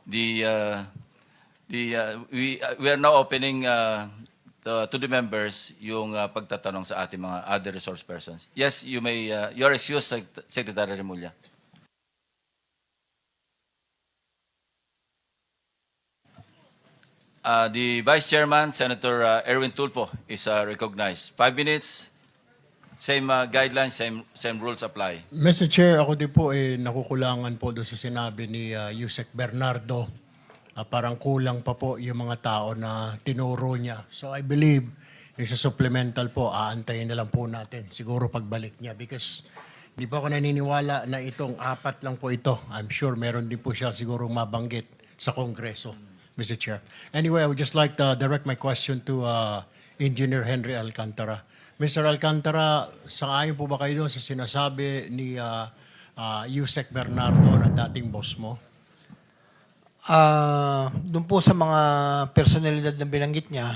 the we are now opening to the members yung pagtatanong sa ating mga other resource persons. Yes, you may you are excused, Secretary Remulla. The Vice Chairman, Senator Erwin Tulfo, is recognized. 5 minutes, same guidelines, same rules apply. Mr. Chair, ako din po nakukulangan po doon sa sinabi ni Yusek Bernardo. Parang kulang pa po yung mga tao na tinuro niya. So I believe yung sa supplemental po, aantayin na lang po natin siguro pagbalik niya because di pa ako naniniwala na itong 4 lang po ito. I'm sure meron din po siya siguro mabanggit sa Kongreso, Mr. Chair. Anyway, I would just like to direct my question to Engineer Henry Alcantara. Mr. Alcantara, sang-ayon po ba kayo doon sa sinasabi ni Yusek Bernardo na dating boss mo? Doon po sa mga personalidad na binanggit niya,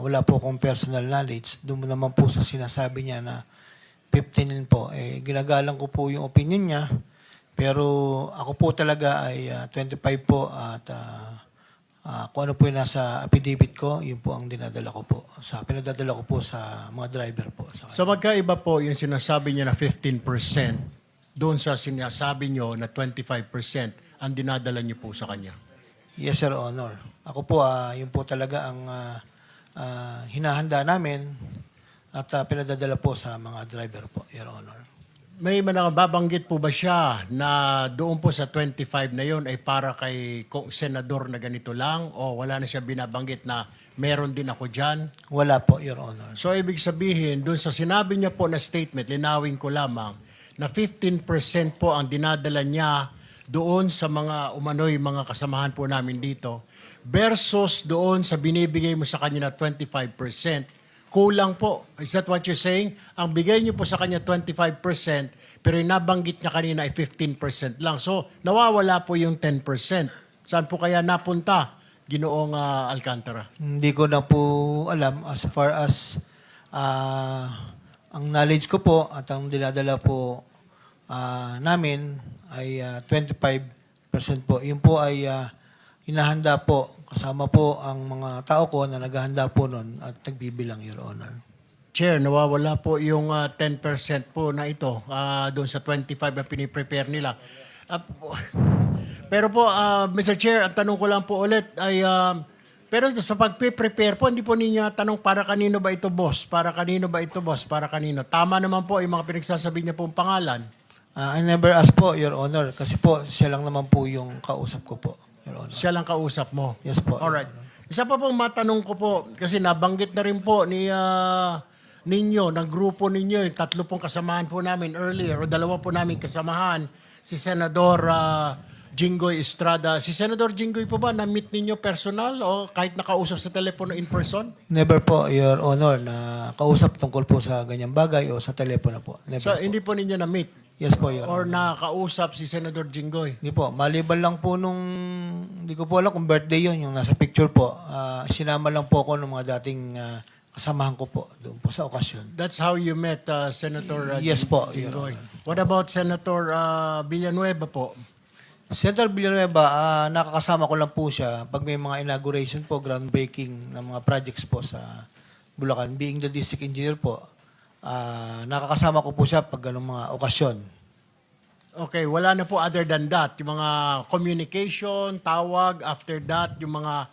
wala po akong personal knowledge. Doon naman po sa sinasabi niya na 15 po, ginagalang ko po yung opinion niya. Pero ako po talaga ay 25 po at kung ano po yung nasa affidavit ko, yun po ang dinadala ko po. Pinadadala ko po sa mga driver po. So magkaiba po yung sinasabi niya na 15% doon sa sinasabi niyo na 25% ang dinadala niyo po sa kanya. Yes, Your Honor. Ako po, yun po talaga ang hinahanda namin at pinadadala po sa mga driver po, Your Honor. May babanggit po ba siya na doon po sa 25 na yon ay para kay senador na ganito lang o wala na siya binabanggit na meron din ako dyan? Wala po, Your Honor. So ibig sabihin, doon sa sinabi niya po na statement, linawin ko lamang, na 15% po ang dinadala niya doon sa mga umano'y mga kasamahan po namin dito versus doon sa binibigay mo sa kanya na 25%. Kulang po. Is that what you're saying? Ang bigay niyo po sa kanya 25%, pero yung nabanggit niya kanina ay 15% lang. So, nawawala po yung 10%. Saan po kaya napunta, Ginoong Alcantara? Hindi ko na po alam as far as ang knowledge ko po at ang dinadala po namin ay 25% po. Yun po ay hinahanda po. Kasama po ang mga tao ko na naghahanda po nun at nagbibilang, Your Honor. Chair, nawawala po yung 10% po na ito doon sa 25 na piniprepare nila. Pero po, Mr. Chair, ang tanong ko lang po ulit ay, pero sa pag-prepare po, hindi po ninyo natanong para kanino ba ito boss? Para kanino ba ito boss? Para kanino? Tama naman po yung mga pinagsasabi niya pong pangalan. I never asked po, Your Honor, kasi po siya lang naman po yung kausap ko po, Your Honor. Siya lang kausap mo? Yes po. Alright. Isa pa pong matanong ko po, kasi nabanggit na rin po ni ninyo, ng grupo ninyo, yung 3 pong kasamahan po namin earlier, o 2 po namin kasamahan, si Senador Jinggoy Estrada. Si Senador Jinggoy po ba, na-meet ninyo personal o kahit nakausap sa telepono in person? Never po, Your Honor, na kausap tungkol po sa ganyang bagay o sa telepono po. Never So, po. hindi po ninyo na-meet? Yes po, Your Or Honor. nakausap si Senador Jinggoy? Hindi po. Maliban lang po nung, hindi ko po alam kung birthday yun, yung nasa picture po. Sinama lang po ako ng mga dating kasamahan ko po doon po sa okasyon. That's how you met Senator Yes po, Your Jinggoy. What about Senator Villanueva po? Senator Villanueva, nakakasama ko lang po siya pag may mga inauguration po, groundbreaking ng mga projects po sa Bulacan. Being the district engineer po, nakakasama ko po siya pag ganung mga okasyon. Okay, wala na po other than that. Yung mga communication, tawag, after that, yung mga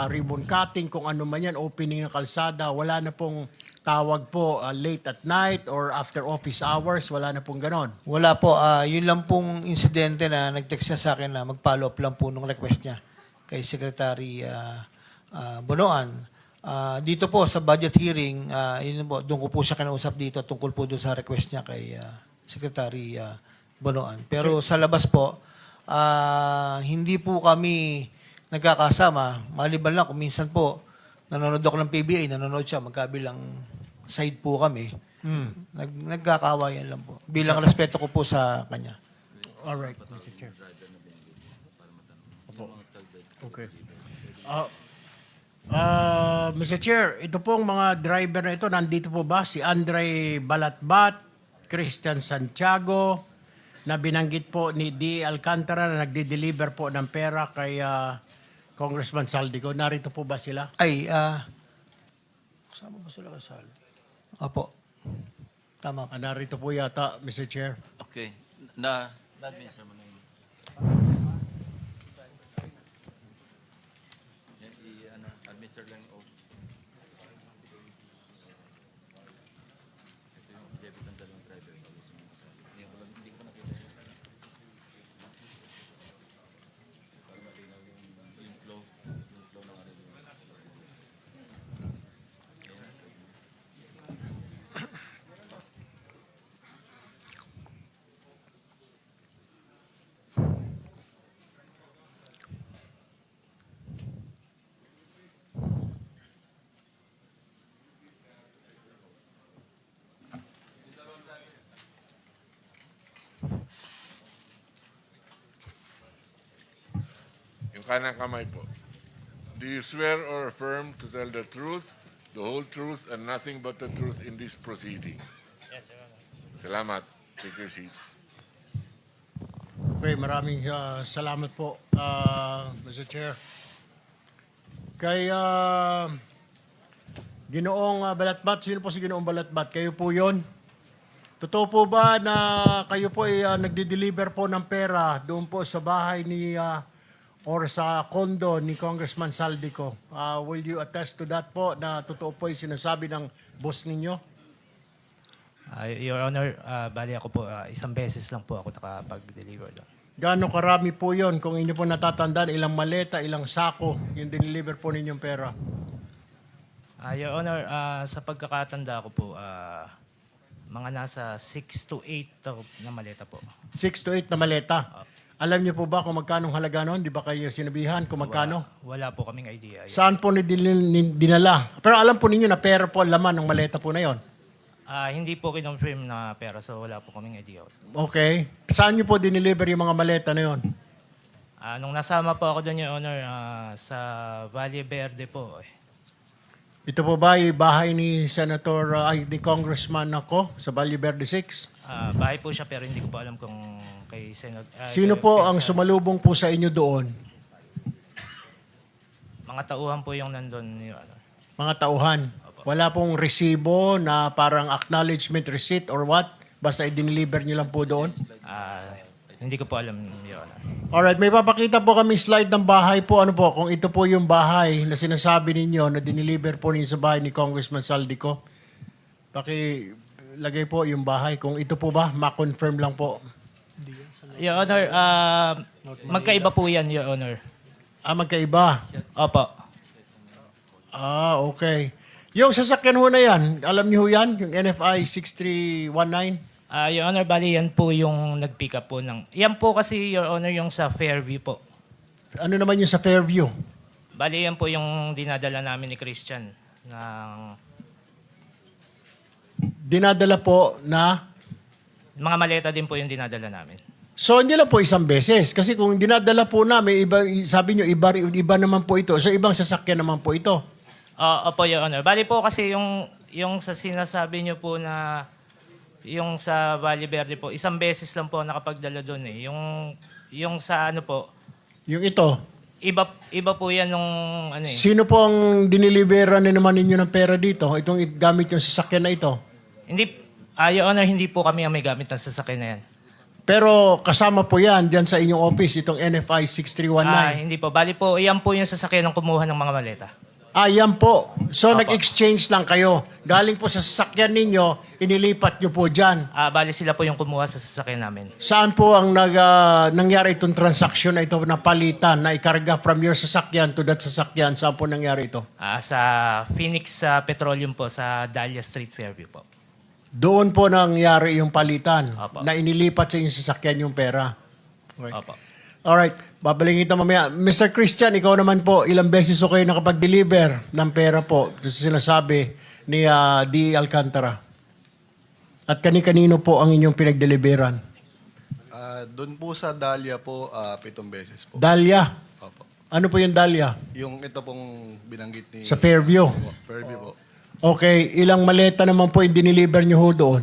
ribbon cutting, kung ano man yan, opening ng kalsada, wala na pong tawag po late at night or after office hours, wala na pong ganon. Wala po. Yun lang pong insidente na nag-text siya sa akin na mag-follow up lang po nung request niya kay Secretary Bonoan. Dito po sa budget hearing, yun po, doon ko po siya kinausap dito tungkol po doon sa request niya kay Secretary Bonoan. Pero sa labas po, hindi po kami nagkakasama. Maliban lang kung minsan po, nanonood ako ng PBA, nanonood siya, magkabilang side po kami. Nagkakawayan lang po. Bilang respeto ko po sa kanya. All right, Mr. Chair. Opo. Okay. Mr. Chair, ito pong mga driver na ito, nandito po ba? Si Andre Balatbat, Christian Santiago, na binanggit po ni D. Alcantara na nagde-deliver po ng pera kay Congressman Saldico. Narito po ba sila? Ay, kasama ba sila kasal? Opo. Tama po. Narito po yata, Mr. Chair. Okay. Na-administer mo na yun. Yan, administer lang yung oath. Ito yung debit ng dalawang driver. Hindi ko nakita yun. Para malinaw yung flow ng ano yun. Yung kanang kamay po. Do you swear or affirm to tell the truth, the whole truth, and nothing but the truth in this proceeding? Yes, Your Honor. Salamat. Take your seats. Okay, maraming salamat po, Mr. Chair. Kay Ginoong Balatbat, sino po si Ginoong Balatbat? Kayo po yon? Totoo po ba na kayo po ay nagde-deliver po ng pera doon po sa bahay ni or sa condo ni Congressman Saldico? Will you attest to that po na totoo po yung sinasabi ng boss ninyo? Your Honor, bali ako po, isang beses lang po ako nakapag-deliver doon. Gaano karami po yon? Kung inyo po natatandaan, ilang maleta, ilang sako yung dineliver po ninyong pera? Your Honor, sa pagkakatanda ko po, mga nasa 6 to 8 na maleta po. 6 to 8 na maleta. Alam niyo po ba kung magkano halaga noon? Di ba kayo sinabihan kung magkano? Wala po kaming idea. Saan po dinala? Pero alam po ninyo na pera po ang laman ng maleta po na yon. Hindi po kinonfirm na pera, so wala po kaming idea. Okay. Saan niyo po dineliver yung mga maleta na yon? Nung nasama po ako doon, Your Honor, sa Valle Verde po. Ito po ba yung bahay ni ni Congressman ako sa Valle Verde 6? Bahay po siya pero hindi ko po alam kung kay Senate. Sino po ang sumalubong po sa inyo doon? Mga tauhan po yung nandun, Your Honor. Mga tauhan. Wala pong resibo na parang acknowledgement receipt or what? Basta i-deliver niyo lang po doon? Hindi ko po alam, Your Honor. Alright, may papakita po kami slide ng bahay po. Ano po, kung ito po yung bahay na sinasabi ninyo na dineliver po ninyo sa bahay ni Congressman Saldico. Lagay po yung bahay. Kung ito po ba, ma-confirm lang po. Your Honor, magkaiba po yan, Your Honor. Magkaiba. Opo. Okay. Yung sasakyan ho na yan, alam niyo ho yan? Yung NFI 6319? Your Honor, bali yan po yung nag-pick up po ng... Yan po kasi, Your Honor, yung sa Fairview po. Ano naman yung sa Fairview? Bali yan po yung dinadala namin ni Christian ng Dinadala po na... mga maleta din po yung dinadala namin. So, hindi lang po isang beses. Kasi kung dinadala po namin, sabi nyo, iba naman po ito. So, ibang sasakyan naman po ito. Opo, Your Honor. Bali po kasi yung sa sinasabi nyo po na yung sa Valle Verde po, isang beses lang po nakapagdala doon eh. Yung sa ano po, Yung ito. iba po yan nung ano eh. Sino po ang diniliberan na naman ninyo ng pera dito? Itong gamit yung sasakyan na ito. Hindi, Your Honor, hindi po kami ang may gamit ng sasakyan na yan. Pero kasama po yan dyan sa inyong office, itong NFI 6319. Hindi po. Bali po, yan po yung sasakyan ng kumuha ng mga maleta. Yan po. So, Opo. nag-exchange lang kayo. Galing po sa sasakyan ninyo, inilipat nyo po dyan. Bali sila po yung kumuha sa sasakyan namin. Saan po ang nangyari itong transaction na ito na palitan, na ikarga from your sasakyan to that sasakyan? Saan po nangyari ito? Sa Phoenix Petroleum po, sa Dahlia Street, Fairview po. Doon po nangyari yung palitan, Opo. na inilipat sa inyong sasakyan yung pera. Okay. Opo. Alright, babalikin kita mamaya. Mr. Christian, ikaw naman po, ilang beses ko kayo nakapag-deliver ng pera po sa sinasabi ni D. Alcantara? At kani-kanino po ang inyong pinag-deliveran? Doon po sa Dahlia po, 7 beses po. Dahlia. Opo. Ano po yung Dahlia? Yung ito pong binanggit ni... Sa Fairview. Fairview po. Okay, ilang maleta naman po yung diniliver nyo ho doon?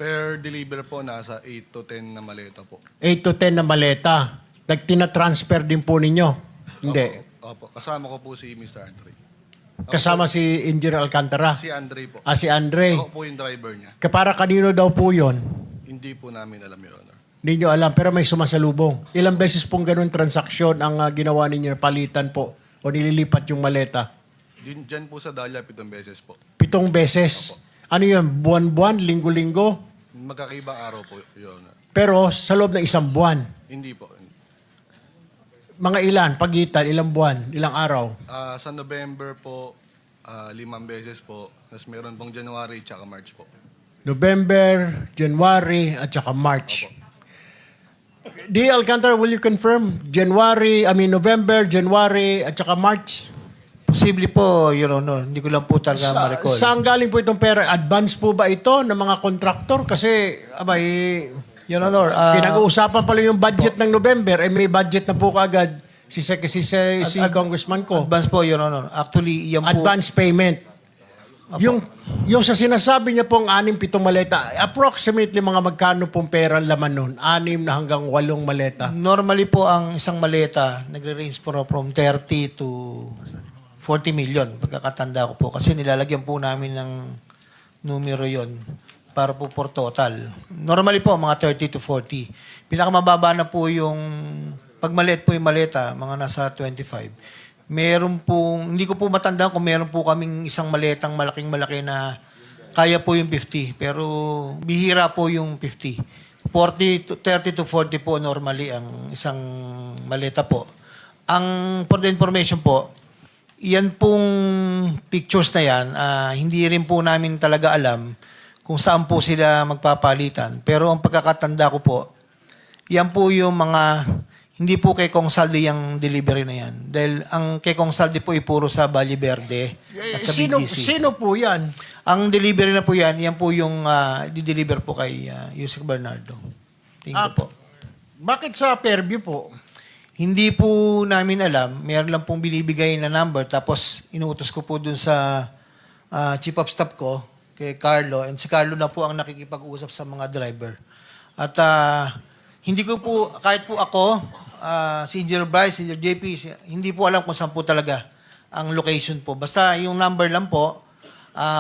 Per deliver po, nasa 8 to 10 na maleta po. 8 to 10 na maleta. Nagtina-transfer din po ninyo? Hindi. Opo. Kasama ko po si Mr. Andre. Kasama si Engineer Alcantara? Si Andre po. Si Andre. Ako po yung driver niya. Para kanino daw po yun? Hindi po namin alam, Your Honor. Hindi nyo alam, pero may sumasalubong. Ilang beses pong ganun transaksyon ang ginawa ninyo, palitan po, o nililipat yung maleta? Diyan po sa Dahlia, 7 beses po. 7 beses. Ano yun? Buwan-buwan? Linggo-linggo? Magkakaibang araw po, Your Honor. Pero sa loob ng isang buwan. Hindi po. Mga ilan? Pagitan? Ilang buwan? Ilang araw? Sa November po, 5 beses po. Tapos meron pong January tsaka March po. November, January, at saka March. D. Alcantara, will you confirm? November, January, at saka March? Posible po, Your Honor. Hindi ko lang po talaga ma-recall. Saan galing po itong pera? Advance po ba ito ng mga kontraktor? Kasi, Your Honor, pinag-uusapan pala yung budget ng November, may budget na po kaagad si Congressman ko. advance po, Your Honor. Actually, yan po. Advance payment. Yung sa sinasabi niya pong 6-7 maleta, approximately mga magkano pong pera ang laman nun? 6 na hanggang 8 maleta. Normally po, ang isang maleta, nagre-range po from 30 to 40 million. Pagkakatanda ko po. Kasi nilalagyan po namin ng numero yon para po for total. Normally po, mga 30 to 40. Pinakamababa na po yung, pag maliit po yung maleta, mga nasa 25. Meron pong, hindi ko po matandaan kung meron po kaming isang maletang malaking-malaki na kaya po yung 50. Pero bihira po yung 50. 30 to 40 po normally ang isang maleta po. For the information po, yan pong pictures na yan, hindi rin po namin talaga alam kung saan po sila magpapalitan. Pero ang pagkakatanda ko po, yan po yung mga, hindi po kay Kong Saldi yung delivery na yan. Dahil ang kay Kong Saldi po ay puro sa Valle Verde at sa BGC. Sino po yan? Ang delivery na po yan po yung di-deliver po kay Yusek Bernardo. Tingin ko po. Bakit sa Fairview po? Hindi po namin alam. Meron lang pong binibigay na number. Tapos inuutos ko po dun sa chief of staff ko, kay Carlo. And si Carlo na po ang nakikipag-usap sa mga driver. At hindi ko po, kahit po ako, si Engineer Bryce, si Engineer JP, hindi po alam kung saan po talaga ang location po. Basta yung number lang po,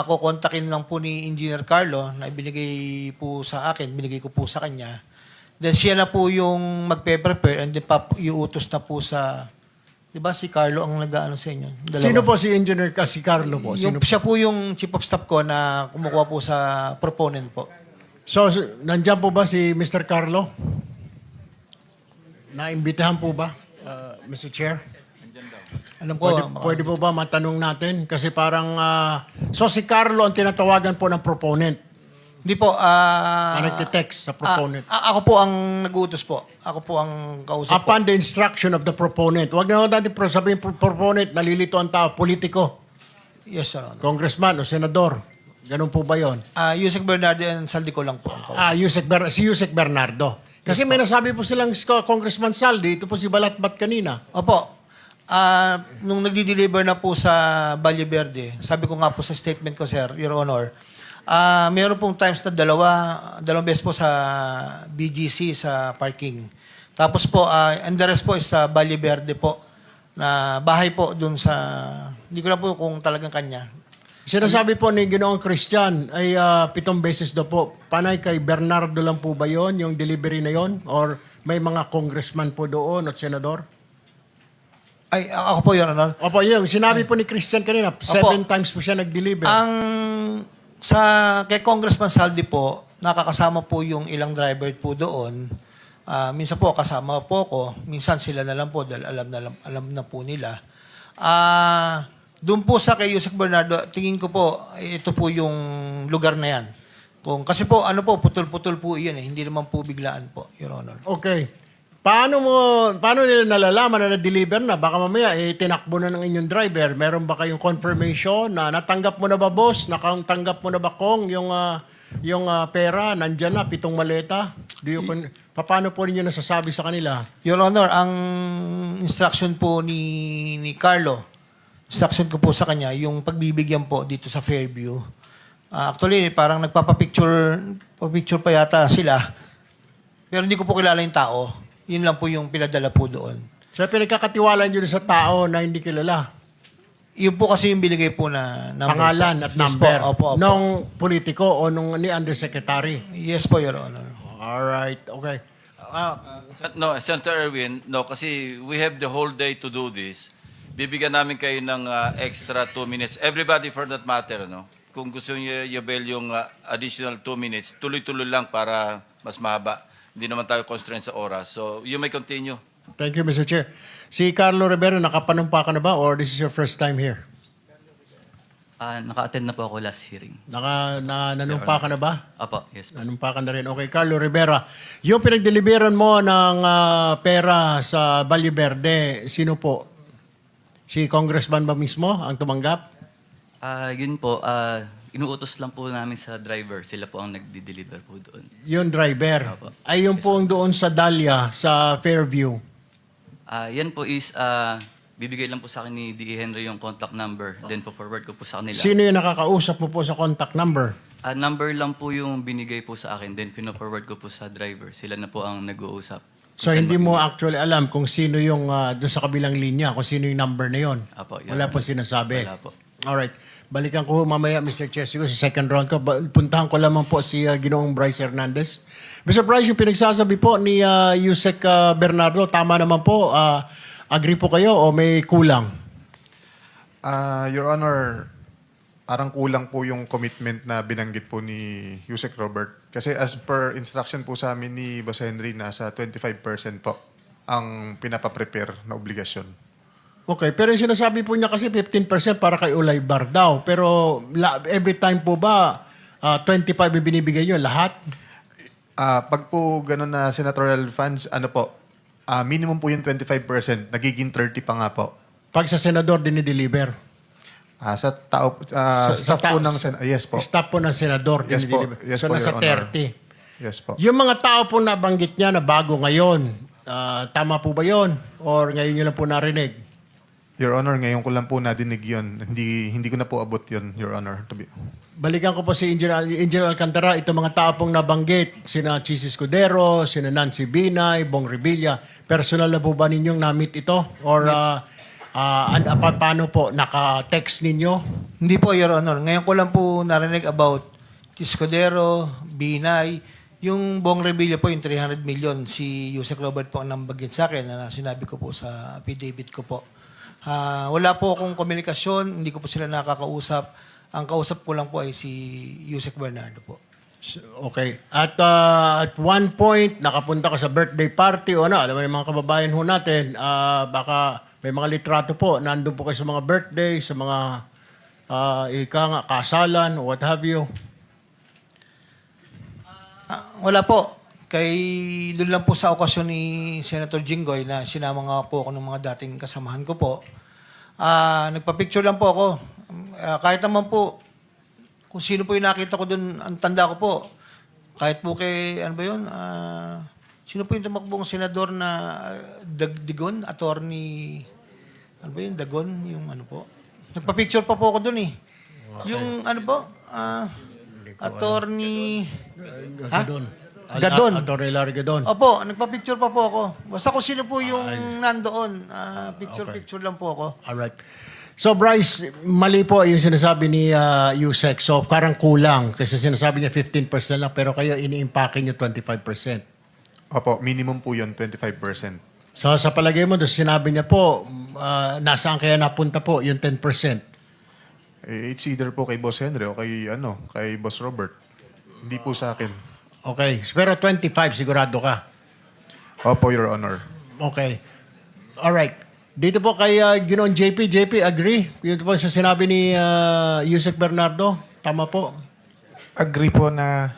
kukontakin lang po ni Engineer Carlo na ibinigay po sa akin, binigay ko po sa kanya. Then siya na po yung magpe-prepare and then iuutos na po sa, di ba si Carlo ang nag-ano sa inyo? Dalawa. Sino po si Engineer si Carlo po? Siya po yung chief of staff ko na kumukuha po sa proponent po. So, nandiyan po ba si Mr. Carlo? Naimbitahan po ba, Mr. Chair? Alam ko, Pwede po ba matanong natin? Kasi parang, so si Carlo ang tinatawagan po ng proponent. hindi po. Nagte-text sa proponent. Ako po ang nag-uutos po. Ako po ang kausap po. Upon the instruction of the proponent. Huwag na natin sabihin proponent, nalilito ang tao, politiko, Yes, Sir Honor. congressman o senador. Ganun po ba yun? Yusek Bernardo and Saldi ko lang po ang kausap. Si Yusek Bernardo. Kasi may nasabi po silang Congressman Saldi, ito po si Balatbat kanina. Opo. Nung nagdi-deliver na po sa Valle Verde, sabi ko nga po sa statement ko, Sir, Your Honor, meron pong times na dalawang beses po sa BGC sa parking. Tapos po, and the rest po is sa Valle Verde po, na bahay po dun sa, hindi ko na po kung talagang kanya. Sinasabi po ni Ginoong Christian ay 7 beses daw po. Panay kay Bernardo lang po ba yon yung delivery na yon? Or may mga congressman po doon at senador? Ay, ako po, Your Honor. Opo, yun. Sinabi po ni Christian kanina, 7 times po siya nag-deliver. Kay Congressman Saldi po, nakakasama po yung ilang driver po doon. Minsan po kasama po ko, minsan sila na lang po dahil alam na po nila. Doon po sa kay Yusek Bernardo, tingin ko po ito po yung lugar na yan. Kasi po putol-putol po 'yun hindi naman po biglaan po, Your Honor. Okay. Paano nila nalalaman na na-deliver na? Baka mamaya, tinakbo na ng inyong driver. Meron ba kayong confirmation na natanggap mo na ba, boss? Natanggap mo na ba, Kong, yung pera? Nandyan na, 7 maleta? Paano po ninyo nasasabi sa kanila? Your Honor, ang instruction po ni Carlo, instruction ko po sa kanya, yung pagbibigyan po dito sa Fairview, Actually, parang nagpapapicture pa yata sila. Pero hindi ko po kilala yung tao. Yun lang po yung pinadala po doon. So pinagkakatiwalaan nyo sa tao na hindi kilala. Yun po kasi yung binigay po na number. Pangalan po. at Yes number. Po, opo, opo. Nung politiko o nung ni undersecretary. Yes po, Your Honor. Alright, okay. No, Senator Erwin, no, kasi we have the whole day to do this. Bibigyan namin kayo ng extra 2 minutes. Everybody for that matter, no? Kung gusto niyo i-avail yung additional 2 minutes, tuloy-tuloy lang para mas mahaba. Hindi naman tayo constrained sa oras. So, you may continue. Thank you, Mr. Chair. Si Carlo Rivera, nakapanumpa ka na ba or this is your first time here? Naka-attend na po ako last hearing. Nanumpa ka na ba? Apo, yes po. Nanumpa ka na rin. Okay, Carlo Rivera. Yung pinagdeliveran mo ng pera sa Valle Verde, sino po? Si Congressman ba mismo ang tumanggap? Yun po, inuutos lang po namin sa driver. Sila po ang nagdi-deliver po doon. Yung driver. Opo. Ay, yung po ang doon sa Dahlia, sa Fairview. Yan po is, bibigay lang po sa akin ni D.E. Henry yung contact number. Then po forward ko po sa kanila. Sino yung nakakausap mo po sa contact number? Number lang po yung binigay po sa akin. Then pino-forward ko po sa driver. Sila na po ang nag-uusap. So, hindi mo actually alam kung sino yung doon sa kabilang linya, kung sino yung number na yon. Apo, yun. Wala po sinasabi. Wala po. Alright. Balikan ko mamaya, Mr. Chair, siguro sa second round ko. Puntahan ko lamang po si Ginoong Bryce Hernandez. Mr. Bryce, yung pinagsasabi po ni Yusek Bernardo, tama naman po. Agree po kayo o may kulang? Your Honor, parang kulang po yung commitment na binanggit po ni Yusek Robert. Kasi as per instruction po sa amin ni Boss Henry, nasa 25% po ang pinapaprepare na obligasyon. Okay, pero yung sinasabi po niya kasi 15% para kay Ulay Bar daw. Pero every time po ba 25 yung binibigay niyo lahat? Pag po ganun na senatorial funds, ano po, minimum po yung 25%, nagiging 30 pa nga po. Pag sa senador dinideliver. Sa tao, staff po ng yes po. Staff po ng senador Yes po. dinideliver. Yes so po, nasa Your Honor. 30. Yes po. Yung mga tao po nabanggit niya na bago ngayon, tama po ba yon? Or ngayon niyo lang po narinig? Your Honor, ngayon ko lang po nadinig yun. Hindi ko na po abot yun, Your Honor. Balikan ko po si Engineer Alcantara, itong mga tao pong nabanggit, sina Chis Escudero, sina Nancy Binay, Bong Revilla, personal na po ba ninyong na-meet ito? Or paano po, naka-text ninyo? Hindi po, Your Honor. Ngayon ko lang po narinig about Tiscodero, Binay. Yung Bong Revilla po, yung 300 million, si Yusek Robert po ang nambagin sa akin na sinabi ko po sa affidavit ko po. Wala po akong komunikasyon, hindi ko po sila nakakausap. Ang kausap ko lang po ay si Yusek Bernardo po. Okay. At one point, nakapunta ka sa birthday party o ano, alam mo yung mga kababayan ho natin, baka may mga litrato po, nandun po kayo sa mga birthday, sa mga kasalan, what have you. Wala po. Doon lang po sa okasyon ni Senator Jinggoy na sinama nga po ako ng mga dating kasamahan ko po. Nagpa-picture lang po ako. Kahit naman po, kung sino po yung nakita ko doon, ang tanda ko po. Kahit po kay, ano ba yun? Sino po yung tumakbong senador na Dagon? Attorney, ano ba yun? Dagon? Yung ano po? Nagpa-picture pa po ako doon eh. Yung ano po? Attorney... Gadon. Gadon. Attorney Larry Gadon. Opo, nagpa-picture pa po ako. Basta kung sino po yung nandoon, picture-picture lang po ako. Alright. So Bryce, mali po yung sinasabi ni Yusek. So parang kulang kasi sinasabi niya 15% lang pero kayo ini-impake niyo 25%. Opo, minimum po yun, 25%. So sa palagay mo, doon sinabi niya po, nasaan kaya napunta po yung 10%? It's either po kay Boss Henry o kay Boss Robert. Hindi po sa akin. Okay. Pero 25 sigurado ka. Opo, Your Honor. Okay. Alright. Dito po kay Ginoong JP. JP, agree? Yun po sa sinabi ni Yusek Bernardo. Tama po. Agree po na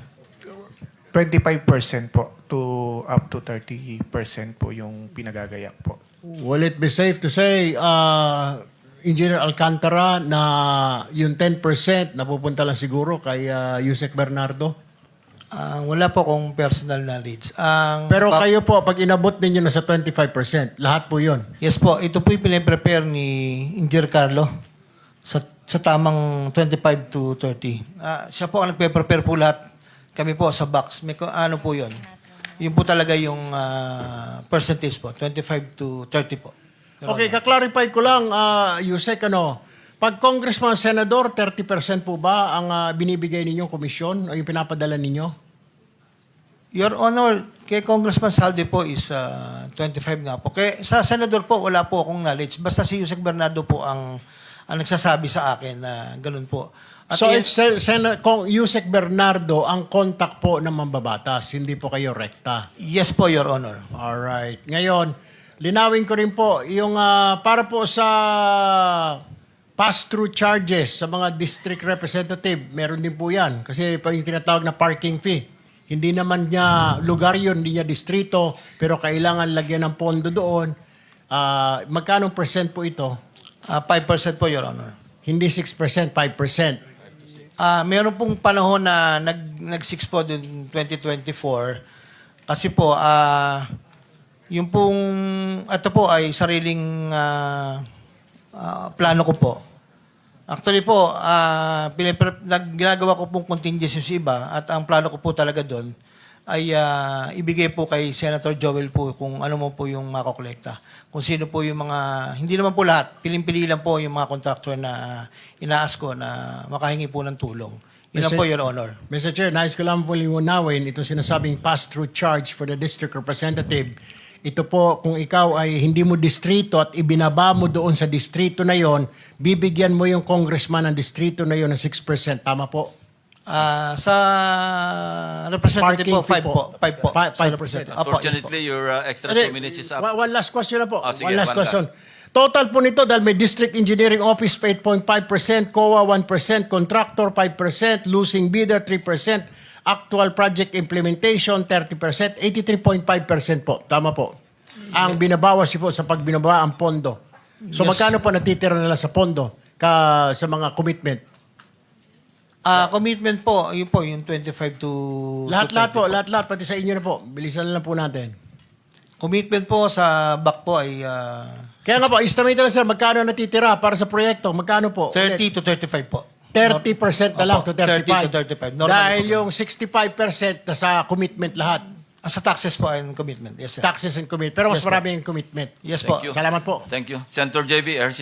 25% po to up to 30% po yung pinagagayak po. Will it be safe to say, Engineer Alcantara, na yung 10% napupunta lang siguro kay Yusek Bernardo? Wala po akong personal knowledge. Pero kayo po, pag inabot ninyo na sa 25%, lahat po yun. Yes po, ito po yung pinaprepare ni Engineer Carlo. sa tamang 25 to 30. Siya po ang nagpe-prepare po lahat. Kami po sa box. Ano po yun? Yun po talaga yung percentage po. 25 to 30 po. Your Okay, Honor. kaklarify ko lang, Yusek, pag congressman, senador, 30% po ba ang binibigay ninyong komisyon o yung pinapadala ninyo? Your Honor, kay Congressman Saldi po is 25 nga po. Kay sa senador po, wala po akong knowledge. Basta si Yusek Bernardo po ang nagsasabi sa akin na ganun po. At So yan- it's Yusek Bernardo ang contact po ng mambabatas, hindi po kayo rekta. yes po, Your Honor. Alright. Ngayon, linawin ko rin po, yung para po sa pass-through charges sa mga district representative, meron din po yan. Kasi pa yung tinatawag na parking fee. Hindi naman niya lugar yun, hindi niya distrito, pero kailangan lagyan ng pondo doon. Magkano percent po ito? 5% po, Your Honor. Hindi 6%, 5%. Meron pong panahon na nag-6 po dun 2024. Kasi po, yung pong, ito po ay sariling plano ko po. Actually po, ginagawa ko pong contingency sa iba at ang plano ko po talaga doon ay ibigay po kay Senator Joel po kung ano mo po yung makokolekta. Kung sino po yung mga, hindi naman po lahat, piling-pili lang po yung mga contractor na inaas ko na makahingi po ng tulong. Yun lang po, Your Honor. Mr. Chair, nais ko lang po liwanawin itong sinasabing pass-through charge for the district representative. Ito po, kung ikaw ay hindi mo distrito at ibinaba mo doon sa distrito na yon, bibigyan mo yung congressman ng distrito na yon ng 6%. Tama po? Sa representative po, 5 fee po. 5 po. 5%. Sa representative. Opo, yes po. Unfortunately, your extra Hindi, 2 minutes is up. One last question na po. Sige, one last one question. Total po nito dahil may District Engineering Office 8.5%, COA 1%, Contractor 5%, Losing Bidder 3%, Actual Project Implementation 30%, 83.5% po. Tama po. Ang binabawas po sa pagbinaba ang pondo. So Yes. magkano po natitira nila sa pondo sa mga commitment? Commitment po, yun po, yung 25 to Lahat-lahat 30 po, lahat-lahat, pati sa inyo na po. Bilisan na lang po natin. Commitment po sa back po ay Kaya nga po, estimate na lang sir, magkano natitira para sa proyekto? Magkano po? 30 to 35 po. 30% na lang Opo, to 35. 30 to 35. Normally Dahil po. yung 65% na sa commitment lahat. Sa taxes po and commitment. Yes, sir. Taxes and commitment. Pero mas Yes po. marami yung commitment. Yes po. Thank you. Salamat po. Thank you. Senator JB, RC